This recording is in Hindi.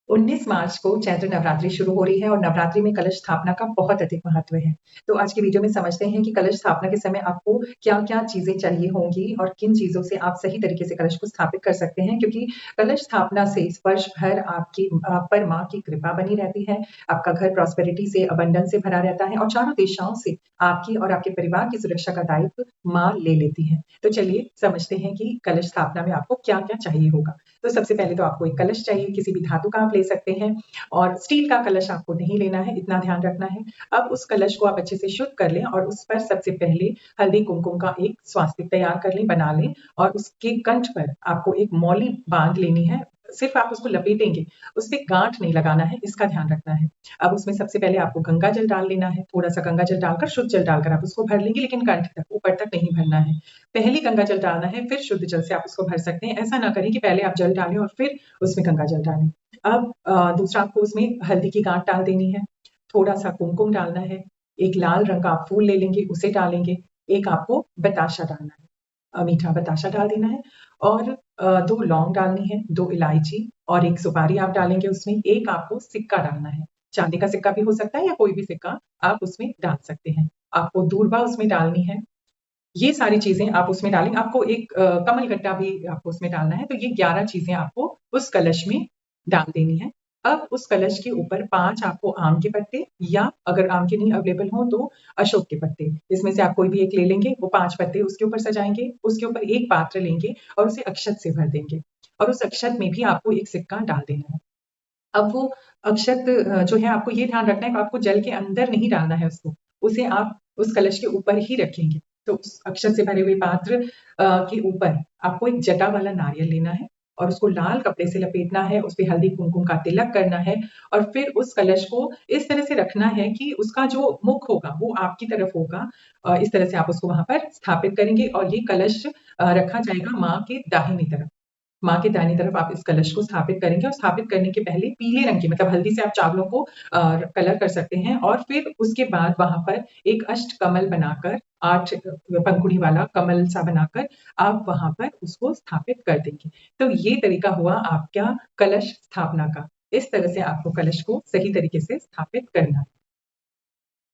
19 मार्च को चैत्र नवरात्रि शुरू हो रही है और नवरात्रि में कलश स्थापना का बहुत अधिक महत्व है। तो आज की वीडियो में समझते हैं कि कलश स्थापना के समय आपको क्या-क्या चीज़ें चाहिए होंगी और किन चीज़ों से आप सही तरीके से कलश को स्थापित कर सकते हैं, क्योंकि कलश स्थापना से इस वर्ष भर आपकी आप पर माँ की कृपा बनी रहती है, आपका घर प्रॉस्पेरिटी से, अबंडेंस से भरा रहता है और चारों दिशाओं से आपकी और आपके परिवार की सुरक्षा का दायित्व माँ ले लेती है। तो चलिए समझते हैं कि कलश स्थापना में आपको क्या-क्या चाहिए होगा। तो सबसे पहले तो आपको एक कलश चाहिए, किसी भी धातु का आप ले सकते हैं और स्टील का कलश आपको नहीं लेना है, इतना ध्यान रखना है। अब उस कलश को आप अच्छे से शुद्ध कर लें और उस पर सबसे पहले हल्दी कुमकुम का एक स्वास्तिक तैयार कर लें, बना लें और उसके कंठ पर आपको एक मौली बांध लेनी है। सिर्फ आप उसको लपेटेंगे, उस पे गांठ नहीं लगाना है, इसका ध्यान रखना है। अब उसमें सबसे पहले आपको गंगा जल डाल लेना है, थोड़ा-सा गंगा जल डालकर, शुद्ध जल डालकर आप उसको भर लेंगे, लेकिन कंठ तक, ऊपर तक नहीं भरना है। पहले गंगा जल डालना है, फिर शुद्ध जल से आप उसको भर सकते हैं। ऐसा ना करें कि पहले आप जल डालें और फिर उसमें गंगा जल डालें। अब दूसरा आपको उसमें हल्दी की गांठ डाल देनी है, थोड़ा-सा कुमकुम डालना है, एक लाल रंग का आप फूल ले लेंगे, उसे डालेंगे, एक आपको बताशा डालना है, मीठा बताशा डाल देना है और 2 लौंग डालनी है, 2 इलायची और 1 सुपारी आप डालेंगे उसमें, एक आपको सिक्का डालना है। चांदी का सिक्का भी हो सकता है या कोई भी सिक्का आप उसमें डाल सकते हैं। आपको दूर्वा उसमें डालनी है। ये सारी चीज़ें आप उसमें डालेंगे। आपको एक कमल गट्टा भी आपको उसमें डालना है, तो ये 11 चीज़ें आपको उस कलश में डाल देनी है। अब उस कलश के ऊपर 5 आपको आम के पत्ते या अगर आम के नहीं अवेलेबल हों तो अशोक के पत्ते, इसमें से आप कोई भी एक ले लेंगे, वो 5 पत्ते उसके ऊपर सजाएँगे, उसके ऊपर एक पात्र लेंगे और उसे अक्षत से भर देंगे और उस अक्षत में भी आपको एक सिक्का डाल देना है। अब वो अक्षत जो है आपको ये ध्यान रखना है कि आपको जल के अंदर नहीं डालना है उसको, उसे आप उस कलश के ऊपर ही रखेंगे। तो उस अक्षत से भरे हुए पात्र के ऊपर आपको एक जटा वाला नारियल लेना है और उसको लाल कपड़े से लपेटना है, उसपे हल्दी कुमकुम का तिलक करना है और फिर उस कलश को इस तरह से रखना है कि उसका जो मुख होगा वो आपकी तरफ होगा। इस तरह से आप उसको वहाँ पर स्थापित करेंगे और ये कलश रखा जाएगा माँ के दाहिनी तरफ। माँ के दाहिनी तरफ आप इस कलश को स्थापित करेंगे और स्थापित करने के पहले पीले रंग की मतलब हल्दी से आप चावलों को कलर कर सकते हैं और फिर उसके बाद वहाँ पर एक अष्टकमल बनाकर 8 पंखुड़ी वाला कमल सा बनाकर आप वहाँ पर उसको स्थापित कर देंगे। तो ये तरीका हुआ आपका कलश स्थापना का। इस तरह से आपको कलश को सही तरीके से स्थापित करना है।